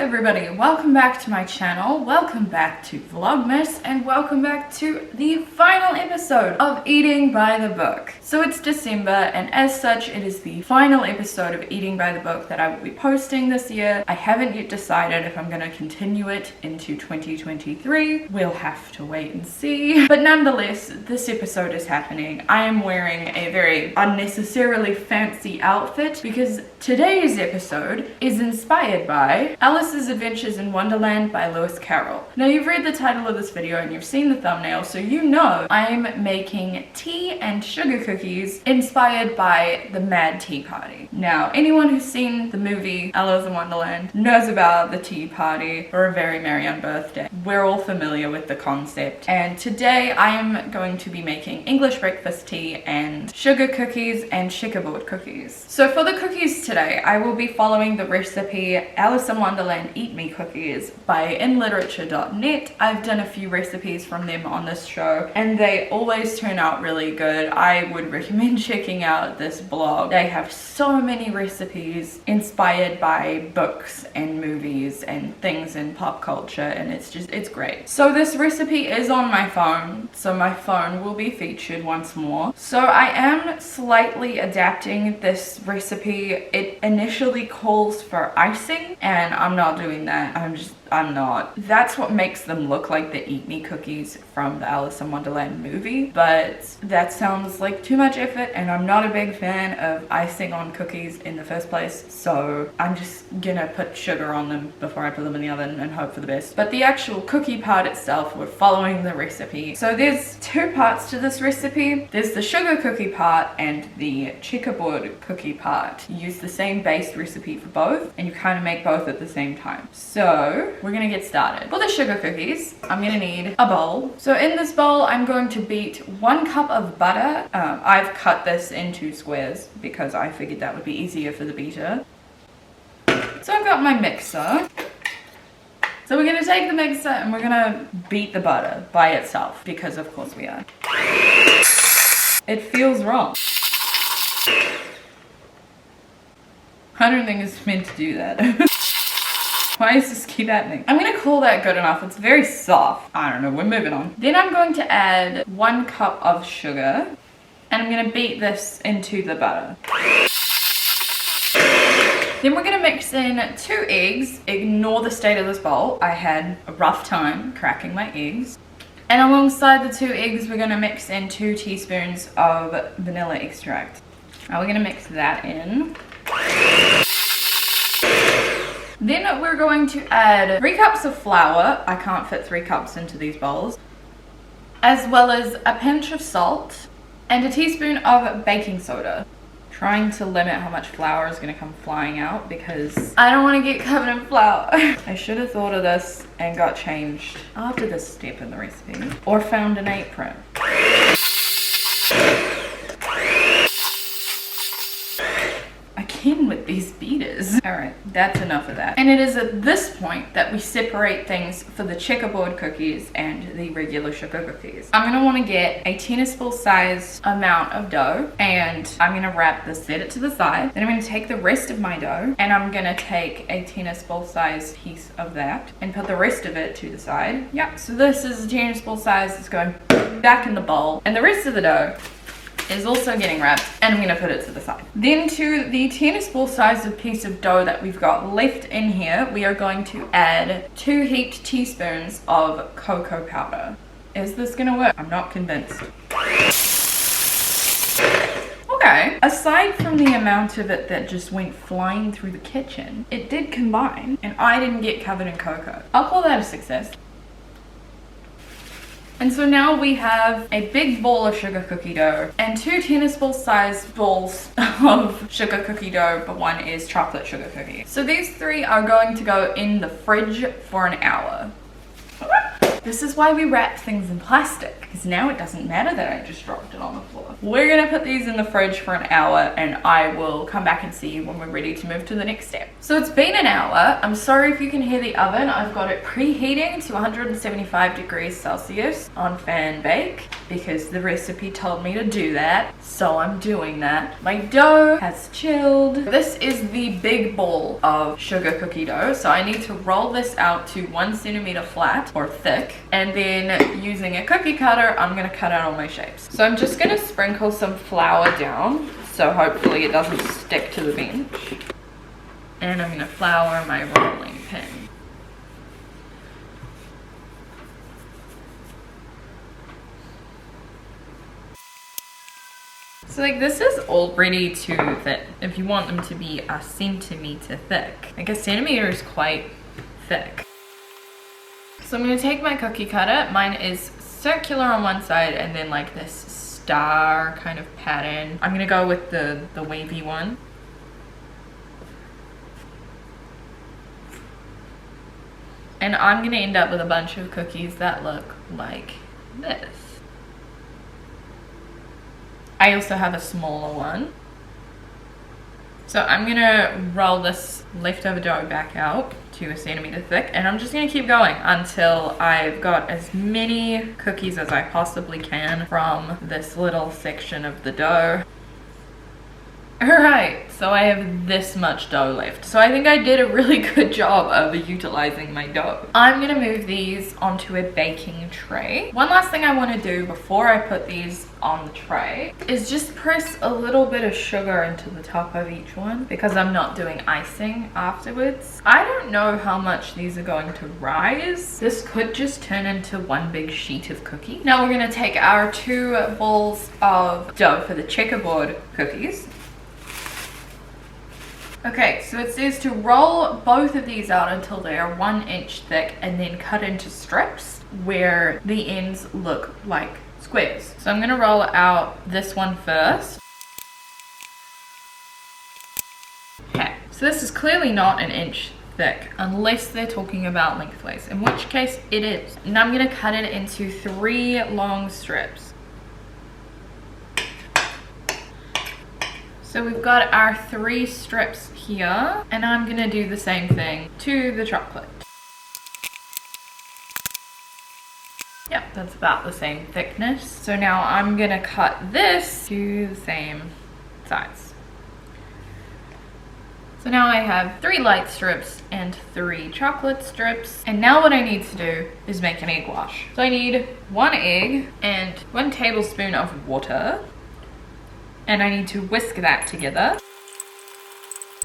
everybody, welcome back to my channel, welcome back to Vlogmas, and welcome back to the final episode of Eating by the Book. So it's December, and as such it is the final episode of Eating by the Book that I will be posting this year. I haven't yet decided if I'm going to continue it into 2023. We'll have to wait and see. But nonetheless, this episode is happening. I am wearing a very unnecessarily fancy outfit because today's episode is inspired by Alice's Adventures in Wonderland by Lewis Carroll. Now you've read the title of this video and you've seen the thumbnail, so you know I'm making tea and sugar cookies inspired by the Mad Tea Party. Now anyone who's seen the movie Alice in Wonderland knows about the tea party or a very merry unbirthday. We're all familiar with the concept, and today I am going to be making English breakfast tea and sugar cookies and checkerboard cookies. So for the cookies today I will be following the recipe Alice in Wonderland Eat Me Cookies by inliterature.net. I've done a few recipes from them on this show and they always turn out really good. I would recommend checking out this blog. They have so many recipes inspired by books and movies and things in pop culture, and it's great. So this recipe is on my phone, so my phone will be featured once more. So I am slightly adapting this recipe. It initially calls for icing, and I'm not doing that. I'm not. That's what makes them look like the Eat Me cookies from the Alice in Wonderland movie, but that sounds like too much effort, and I'm not a big fan of icing on cookies in the first place, so I'm just gonna put sugar on them before I put them in the oven and hope for the best. But the actual cookie part itself, we're following the recipe. So there's two parts to this recipe. There's the sugar cookie part and the checkerboard cookie part. You use the same base recipe for both, and you kind of make both at the same time. So we're gonna get started. For the sugar cookies, I'm gonna need a bowl. So in this bowl, I'm going to beat 1 cup of butter. I've cut this into squares because I figured that would be easier for the beater. So I've got my mixer. So we're gonna take the mixer and we're gonna beat the butter by itself, because of course we are. It feels wrong. I don't think it's meant to do that. Why does this keep happening? I'm gonna call that good enough. It's very soft. I don't know, we're moving on. Then I'm going to add 1 cup of sugar, and I'm gonna beat this into the butter. Then we're gonna mix in 2 eggs. Ignore the state of this bowl. I had a rough time cracking my eggs. And alongside the 2 eggs, we're gonna mix in 2 teaspoons of vanilla extract. Now we're gonna mix that in. Then we're going to add 3 cups of flour. I can't fit 3 cups into these bowls. As well as a pinch of salt and a teaspoon of baking soda. Trying to limit how much flour is going to come flying out because I don't want to get covered in flour. I should have thought of this and got changed after this step in the recipe. Or found an apron. Again with these beaters. Alright, that's enough of that. And it is at this point that we separate things for the checkerboard cookies and the regular sugar cookies. I'm going to want to get a tennis ball size amount of dough, and I'm going to wrap this, set it to the side. Then I'm going to take the rest of my dough and I'm going to take a tennis ball size piece of that and put the rest of it to the side. Yep, so this is a tennis ball size. It's going back in the bowl, and the rest of the dough is also getting wrapped, and I'm going to put it to the side. Then to the tennis ball sized piece of dough that we've got left in here, we are going to add 2 heaped teaspoons of cocoa powder. Is this going to work? I'm not convinced. Okay, aside from the amount of it that just went flying through the kitchen, it did combine, and I didn't get covered in cocoa. I'll call that a success. And so now we have a big bowl of sugar cookie dough and 2 tennis ball sized balls of sugar cookie dough, but one is chocolate sugar cookie. So these 3 are going to go in the fridge for an hour. This is why we wrap things in plastic, because now it doesn't matter that I just dropped it on the floor. We're gonna put these in the fridge for an hour, and I will come back and see you when we're ready to move to the next step. So it's been an hour. I'm sorry if you can hear the oven. I've got it preheating to 175 degrees Celsius on fan bake because the recipe told me to do that, so I'm doing that. My dough has chilled. This is the big ball of sugar cookie dough, so I need to roll this out to 1 centimeter flat or thick, and then using a cookie cutter I'm gonna cut out all my shapes. So I'm just gonna sprinkle some flour down so hopefully it doesn't stick to the bench, and I'm gonna flour my rolling pin. So like this is all ready to fit if you want them to be a centimeter thick. Like a centimeter is quite thick. So I'm gonna take my cookie cutter. Mine is circular on one side and then like this star kind of pattern. I'm gonna go with the wavy one. And I'm gonna end up with a bunch of cookies that look like this. I also have a smaller one. So I'm gonna roll this leftover dough back out to a centimeter thick, and I'm just gonna keep going until I've got as many cookies as I possibly can from this little section of the dough. Alright, so I have this much dough left. So I think I did a really good job of utilizing my dough. I'm gonna move these onto a baking tray. One last thing I want to do before I put these on the tray is just press a little bit of sugar into the top of each one because I'm not doing icing afterwards. I don't know how much these are going to rise. This could just turn into one big sheet of cookie. Now we're gonna take our 2 balls of dough for the checkerboard cookies. Okay, so it says to roll both of these out until they are 1 inch thick and then cut into strips where the ends look like squares. So I'm gonna roll out this one first. Okay, so this is clearly not 1 inch thick unless they're talking about lengthways, in which case it is. And I'm gonna cut it into 3 long strips. So we've got our 3 strips here, and I'm gonna do the same thing to the chocolate. Yep, that's about the same thickness. So now I'm gonna cut this to the same size. So now I have 3 light strips and 3 chocolate strips. And now what I need to do is make an egg wash. So I need 1 egg and 1 tablespoon of water. And I need to whisk that together.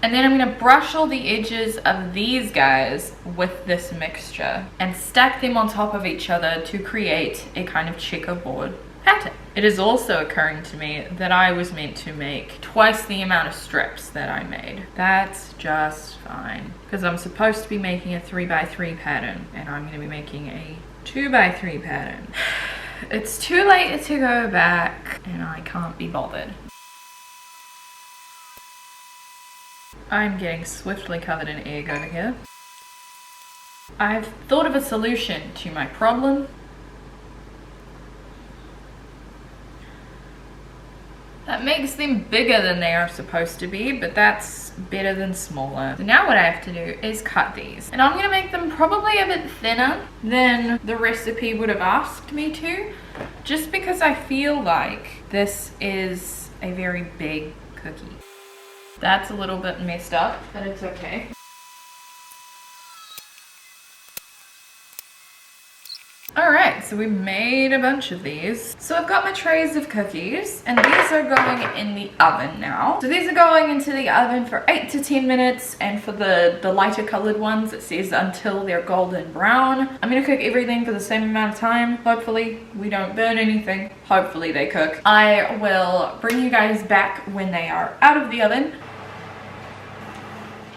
And then I'm gonna brush all the edges of these guys with this mixture and stack them on top of each other to create a kind of checkerboard pattern. It is also occurring to me that I was meant to make twice the amount of strips that I made. That's just fine, because I'm supposed to be making a 3x3 pattern and I'm gonna be making a 2x3 pattern. It's too late to go back and I can't be bothered. I'm getting swiftly covered in egg over here. I've thought of a solution to my problem. That makes them bigger than they are supposed to be, but that's better than smaller. So now what I have to do is cut these. And I'm gonna make them probably a bit thinner than the recipe would have asked me to, just because I feel like this is a very big cookie. That's a little bit messed up, but it's okay. Alright, so we made a bunch of these. So I've got my trays of cookies, and these are going in the oven now. So these are going into the oven for 8 to 10 minutes, and for the lighter colored ones, it says until they're golden brown. I'm gonna cook everything for the same amount of time. Hopefully we don't burn anything. Hopefully they cook. I will bring you guys back when they are out of the oven.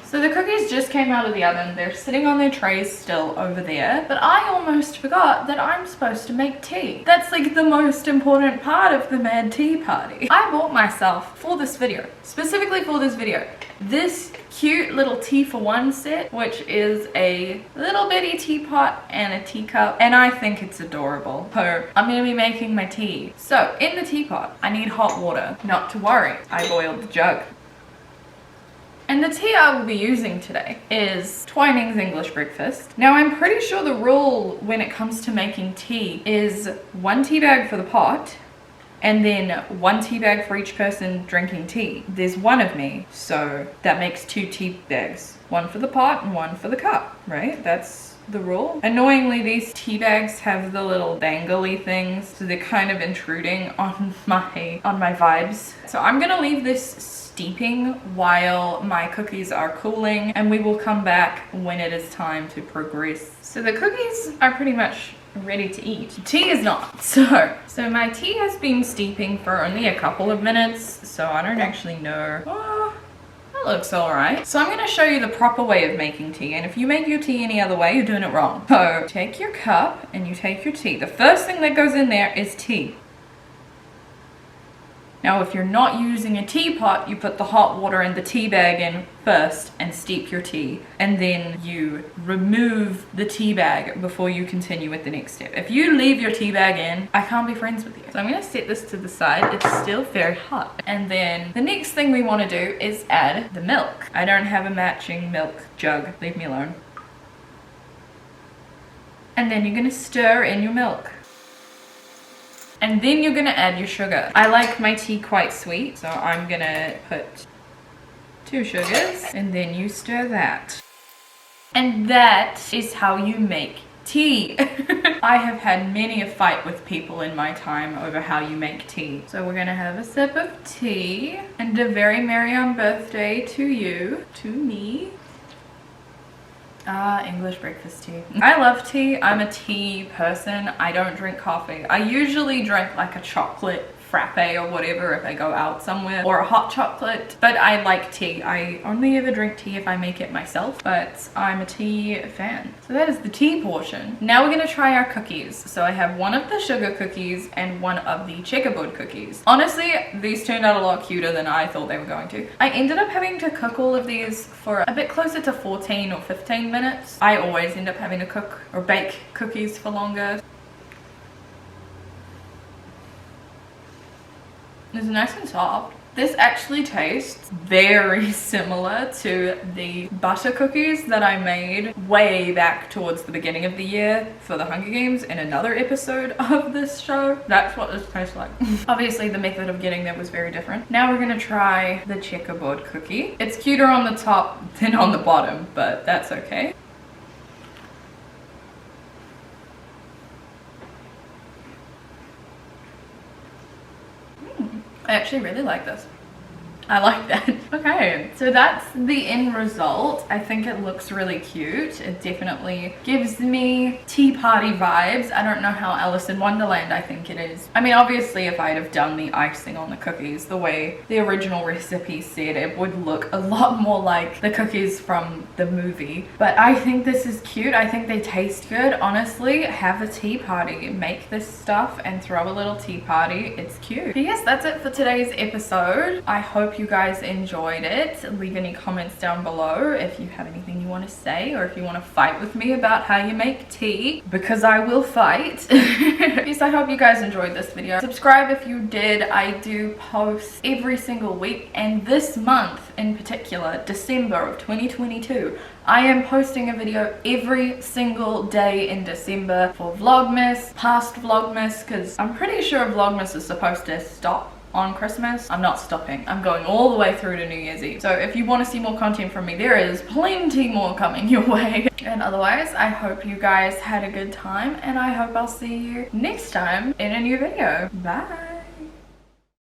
So the cookies just came out of the oven. They're sitting on their trays still over there. But I almost forgot that I'm supposed to make tea. That's like the most important part of the mad tea party. I bought myself, for this video, specifically for this video, this cute little tea for one set, which is a little bitty teapot and a teacup, and I think it's adorable. So I'm going to be making my tea. So in the teapot, I need hot water. Not to worry, I boiled the jug. And the tea I will be using today is Twining's English Breakfast. Now I'm pretty sure the rule when it comes to making tea is 1 tea bag for the pot, and then 1 tea bag for each person drinking tea. There's 1 of me, so that makes 2 tea bags. 1 for the pot and 1 for the cup, right? That's the rule. Annoyingly, these tea bags have the little dangly things, so they're kind of intruding on my vibes. So I'm gonna leave this steeping while my cookies are cooling, and we will come back when it is time to progress. So the cookies are pretty much ready to eat. Tea is not. So my tea has been steeping for only a couple of minutes, so I don't actually know. Oh, that looks alright. So I'm going to show you the proper way of making tea, and if you make your tea any other way, you're doing it wrong. So take your cup and you take your tea. The first thing that goes in there is tea. Now if you're not using a teapot, you put the hot water and the tea bag in first and steep your tea, and then you remove the tea bag before you continue with the next step. If you leave your tea bag in, I can't be friends with you. So I'm going to set this to the side. It's still very hot. And then the next thing we want to do is add the milk. I don't have a matching milk jug. Leave me alone. And then you're going to stir in your milk. And then you're gonna add your sugar. I like my tea quite sweet, so I'm gonna put 2 sugars, and then you stir that. And that is how you make tea. I have had many a fight with people in my time over how you make tea. So we're gonna have a sip of tea, and a very merry unbirthday to you, to me. English breakfast tea. I love tea. I'm a tea person. I don't drink coffee. I usually drink like a chocolate frappe or whatever if I go out somewhere, or a hot chocolate, but I like tea. I only ever drink tea if I make it myself, but I'm a tea fan. So that is the tea portion. Now we're gonna try our cookies. So I have 1 of the sugar cookies and 1 of the checkerboard cookies. Honestly, these turned out a lot cuter than I thought they were going to. I ended up having to cook all of these for a bit closer to 14 or 15 minutes. I always end up having to cook or bake cookies for longer. It's nice and soft. This actually tastes very similar to the butter cookies that I made way back towards the beginning of the year for the Hunger Games in another episode of this show. That's what this tastes like. Obviously the method of getting there was very different. Now we're gonna try the checkerboard cookie. It's cuter on the top than on the bottom, but that's okay. I actually really like this. I like that. Okay, so that's the end result. I think it looks really cute. It definitely gives me tea party vibes. I don't know how Alice in Wonderland I think it is. I mean, obviously if I'd have done the icing on the cookies the way the original recipe said, it would look a lot more like the cookies from the movie. But I think this is cute. I think they taste good. Honestly, have a tea party. Make this stuff and throw a little tea party. It's cute. But yes, that's it for today's episode. I hope you guys enjoyed it. Leave any comments down below if you have anything you want to say, or if you want to fight with me about how you make tea, because I will fight. Yes, I hope you guys enjoyed this video. Subscribe if you did. I do post every single week, and this month in particular, December of 2022, I am posting a video every single day in December for Vlogmas, past Vlogmas, because I'm pretty sure Vlogmas is supposed to stop on Christmas. I'm not stopping. I'm going all the way through to New Year's Eve. So if you want to see more content from me, there is plenty more coming your way. And otherwise, I hope you guys had a good time, and I hope I'll see you next time in a new video. Bye.